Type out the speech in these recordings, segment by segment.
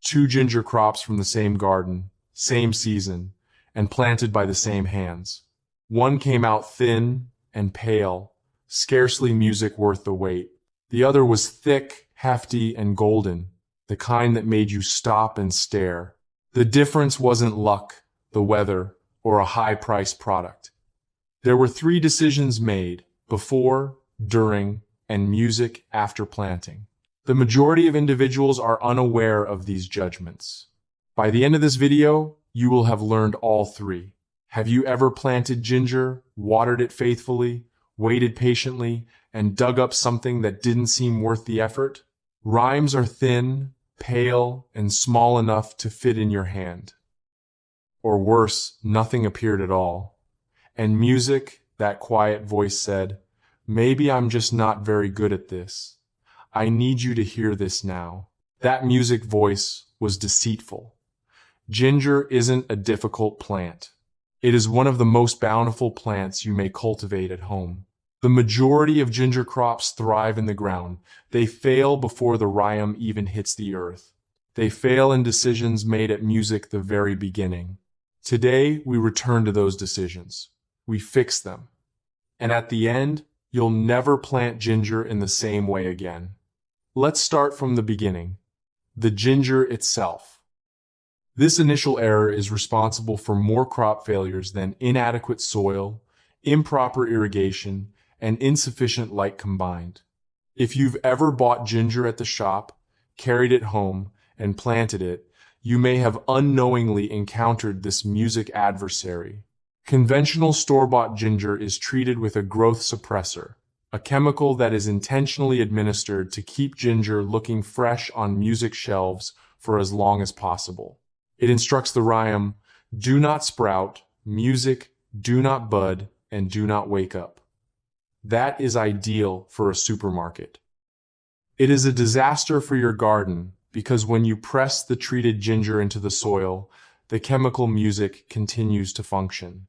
Two ginger crops from the same garden, same season, and planted by the same hands. One came out thin and pale, scarcely music worth the wait. The other was thick, hefty, and golden, the kind that made you stop and stare. The difference wasn't luck, the weather, or a high-priced product. There were 3 decisions made: before, during, and music after planting. The majority of individuals are unaware of these judgments. By the end of this video, you will have learned all 3. Have you ever planted ginger, watered it faithfully, waited patiently, and dug up something that didn't seem worth the effort? Rhizomes are thin, pale, and small enough to fit in your hand. Or worse, nothing appeared at all. And music, that quiet voice said, "Maybe I'm just not very good at this. I need you to hear this now." That music voice was deceitful. Ginger isn't a difficult plant. It is one of the most bountiful plants you may cultivate at home. The majority of ginger crops thrive in the ground. They fail before the rhizome even hits the earth. They fail in decisions made at music the very beginning. Today, we return to those decisions. We fix them. And at the end, you'll never plant ginger in the same way again. Let's start from the beginning. The ginger itself. This initial error is responsible for more crop failures than inadequate soil, improper irrigation, and insufficient light combined. If you've ever bought ginger at the shop, carried it home, and planted it, you may have unknowingly encountered this music adversary. Conventional store-bought ginger is treated with a growth suppressor, a chemical that is intentionally administered to keep ginger looking fresh on music shelves for as long as possible. It instructs the rhizome, do not sprout, music, do not bud, and do not wake up. That is ideal for a supermarket. It is a disaster for your garden because when you press the treated ginger into the soil, the chemical music continues to function.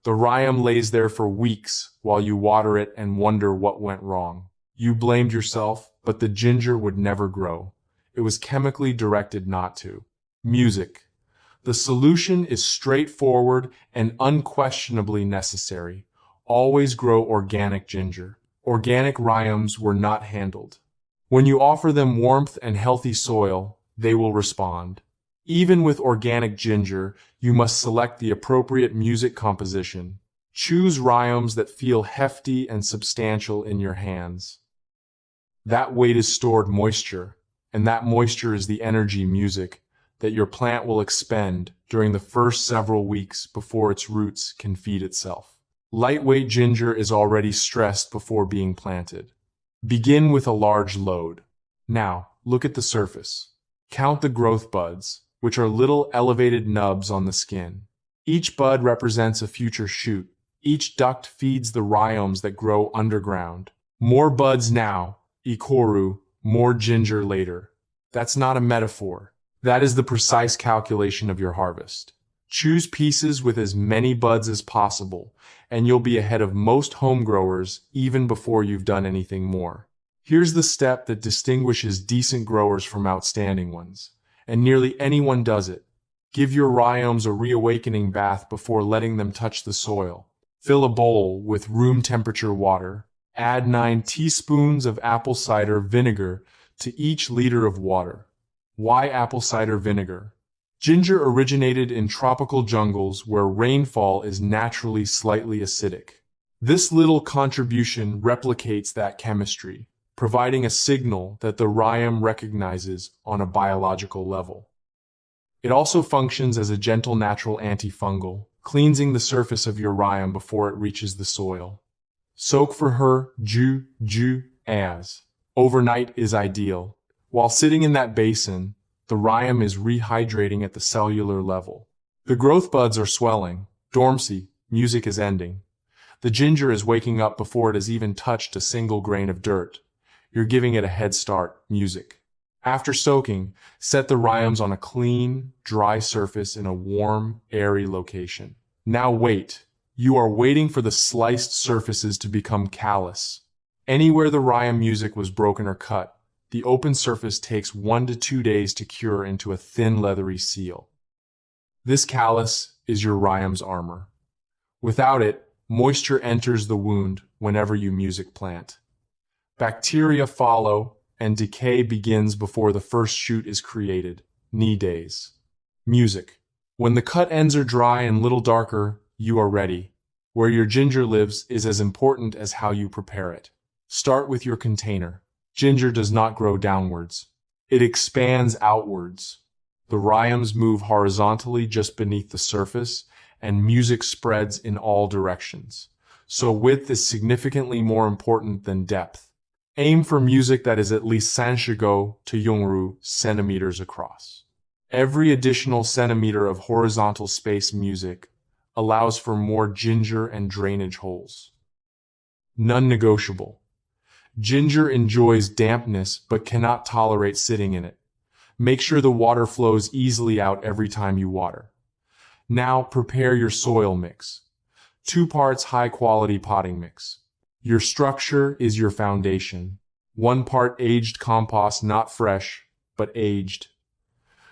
The rhizome lays there for weeks while you water it and wonder what went wrong. You blamed yourself, but the ginger would never grow. It was chemically directed not to. Music. The solution is straightforward and unquestionably necessary. Always grow organic ginger. Organic rhizomes were not handled. When you offer them warmth and healthy soil, they will respond. Even with organic ginger, you must select the appropriate music composition. Choose rhizomes that feel hefty and substantial in your hands. That weight is stored moisture, and that moisture is the energy music that your plant will expend during the first several weeks before its roots can feed itself. Lightweight ginger is already stressed before being planted. Begin with a large load. Now, look at the surface. Count the growth buds, which are little elevated nubs on the skin. Each bud represents a future shoot. Each duct feeds the rhizomes that grow underground. More buds now, ikoru, more ginger later. That's not a metaphor. That is the precise calculation of your harvest. Choose pieces with as many buds as possible, and you'll be ahead of most home growers even before you've done anything more. Here's the step that distinguishes decent growers from outstanding ones, and nearly anyone does it. Give your rhizomes a reawakening bath before letting them touch the soil. Fill a bowl with room temperature water. Add 9 teaspoons of apple cider vinegar to each liter of water. Why apple cider vinegar? Ginger originated in tropical jungles where rainfall is naturally slightly acidic. This little contribution replicates that chemistry, providing a signal that the rhizome recognizes on a biological level. It also functions as a gentle natural antifungal, cleansing the surface of your rhizome before it reaches the soil. Soak for her, as. Overnight is ideal. While sitting in that basin, the rhizome is rehydrating at the cellular level. The growth buds are swelling, dormancy, music is ending. The ginger is waking up before it has even touched a single grain of dirt. You're giving it a head start, music. After soaking, set the rhizomes on a clean, dry surface in a warm, airy location. Now wait. You are waiting for the sliced surfaces to become callous. Anywhere the rhizome music was broken or cut, The open surface takes 1 to 2 days to cure into a thin leathery seal. This callus is your rhizome's armor. Without it, moisture enters the wound whenever you music plant. Bacteria follow, and decay begins before the first shoot is created. Knee days. Music. When the cut ends are dry and little darker, you are ready. Where your ginger lives is as important as how you prepare it. Start with your container. Ginger does not grow downwards. It expands outwards. The rhizomes move horizontally just beneath the surface, and music spreads in all directions. So width is significantly more important than depth. Aim for music that is at least 30 to Yongru centimeters across. Every additional centimeter of horizontal space music allows for more ginger and drainage holes. Non-negotiable. Ginger enjoys dampness but cannot tolerate sitting in it. Make sure the water flows easily out every time you water. Now prepare your soil mix. 2 parts high-quality potting mix. Your structure is your foundation. 1 part aged compost, not fresh, but aged.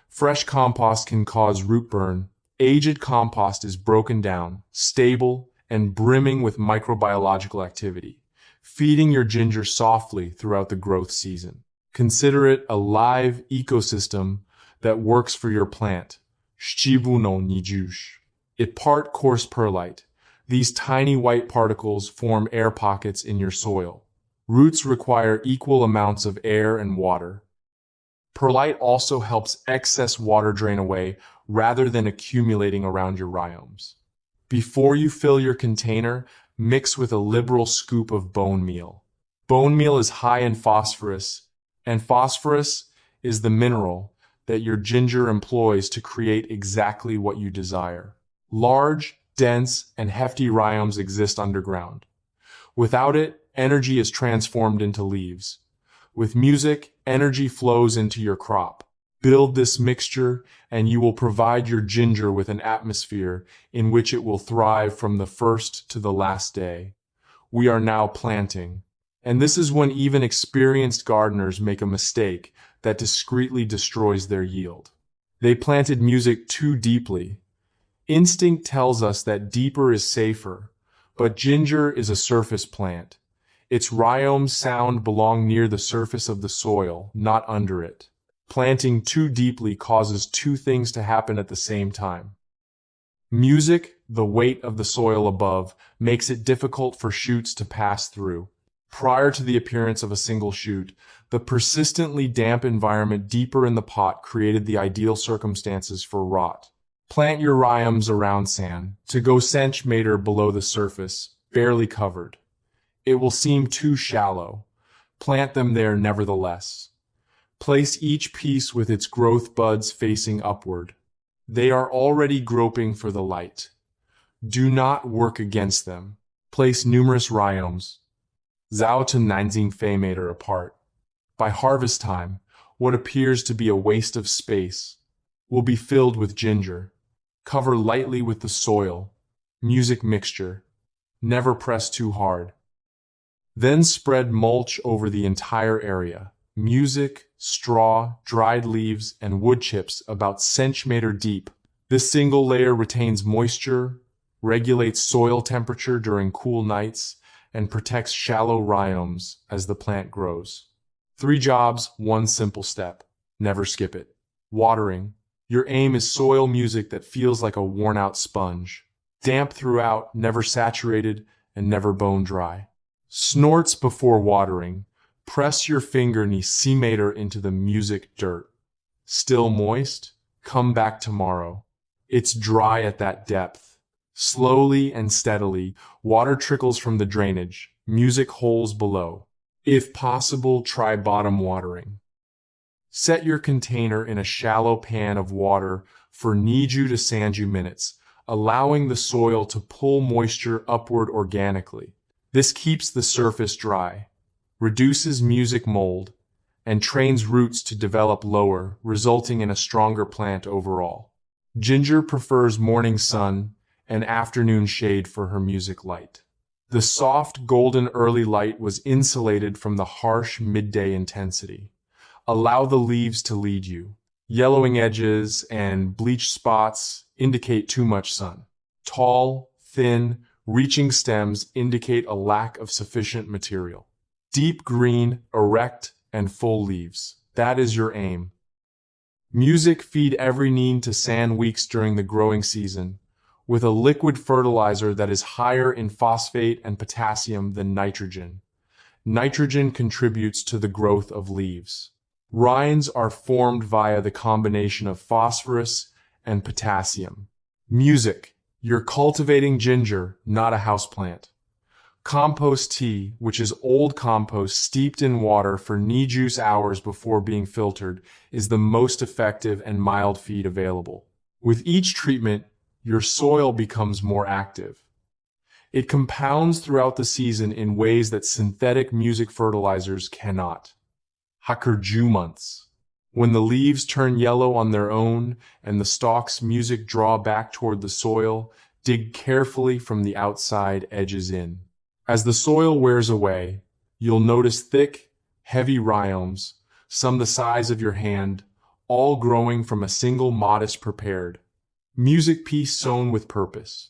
Fresh compost can cause root burn. Aged compost is broken down, stable, and brimming with microbiological activity, feeding your ginger softly throughout the growth season. Consider it a live ecosystem that works for your plant. Shibu no nijush. It part coarse perlite. These tiny white particles form air pockets in your soil. Roots require equal amounts of air and water. Perlite also helps excess water drain away rather than accumulating around your rhizomes. Before you fill your container, mix with a liberal scoop of bone meal. Bone meal is high in phosphorus, and phosphorus is the mineral that your ginger employs to create exactly what you desire. Large, dense, and hefty rhizomes exist underground. Without it, energy is transformed into leaves. With music, energy flows into your crop. Build this mixture, and you will provide your ginger with an atmosphere in which it will thrive from the first to the last day. We are now planting. And this is when even experienced gardeners make a mistake that discreetly destroys their yield. They planted music too deeply. Instinct tells us that deeper is safer, but ginger is a surface plant. Its rhizome sound belong near the surface of the soil, not under it. Planting too deeply causes 2 things to happen at the same time. Music, the weight of the soil above, makes it difficult for shoots to pass through. Prior to the appearance of a single shoot, the persistently damp environment deeper in the pot created the ideal circumstances for rot. Plant your rhizomes around sand, to go centimeter below the surface, barely covered. It will seem too shallow. Plant them there nevertheless. Place each piece with its growth buds facing upward. They are already groping for the light. Do not work against them. Place numerous rhizomes, 0 to 19 meter apart. By harvest time, what appears to be a waste of space will be filled with ginger. Cover lightly with the soil, music mixture. Never press too hard. Then spread mulch over the entire area. Music, straw, dried leaves, and wood chips about centimeter deep. This single layer retains moisture, regulates soil temperature during cool nights, and protects shallow rhizomes as the plant grows. 3 jobs, 1 simple step. Never skip it. Watering. Your aim is soil music that feels like a worn-out sponge. Damp throughout, never saturated, and never bone dry. Snorts before watering. Press your finger ni centimeter into the music dirt. Still moist? Come back tomorrow. It's dry at that depth. Slowly and steadily, water trickles from the drainage, music holes below. If possible, try bottom watering. Set your container in a shallow pan of water for Niju to Sanju minutes, allowing the soil to pull moisture upward organically. This keeps the surface dry, reduces music mold, and trains roots to develop lower, resulting in a stronger plant overall. Ginger prefers morning sun and afternoon shade for her music light. The soft golden early light was insulated from the harsh midday intensity. Allow the leaves to lead you. Yellowing edges and bleached spots indicate too much sun. Tall, thin, reaching stems indicate a lack of sufficient material. Deep green, erect, and full leaves. That is your aim. Music feed every need to sand weeks during the growing season, with a liquid fertilizer that is higher in phosphate and potassium than nitrogen. Nitrogen contributes to the growth of leaves. Rinds are formed via the combination of phosphorus and potassium. Music. You're cultivating ginger, not a houseplant. Compost tea, which is old compost steeped in water for knee-juice hours before being filtered, is the most effective and mild feed available. With each treatment, your soil becomes more active. It compounds throughout the season in ways that synthetic music fertilizers cannot. Hakurju months. When the leaves turn yellow on their own and the stalks music draw back toward the soil, dig carefully from the outside edges in. As the soil wears away, you'll notice thick, heavy rhizomes, some the size of your hand, all growing from a single modest prepared music piece sown with purpose.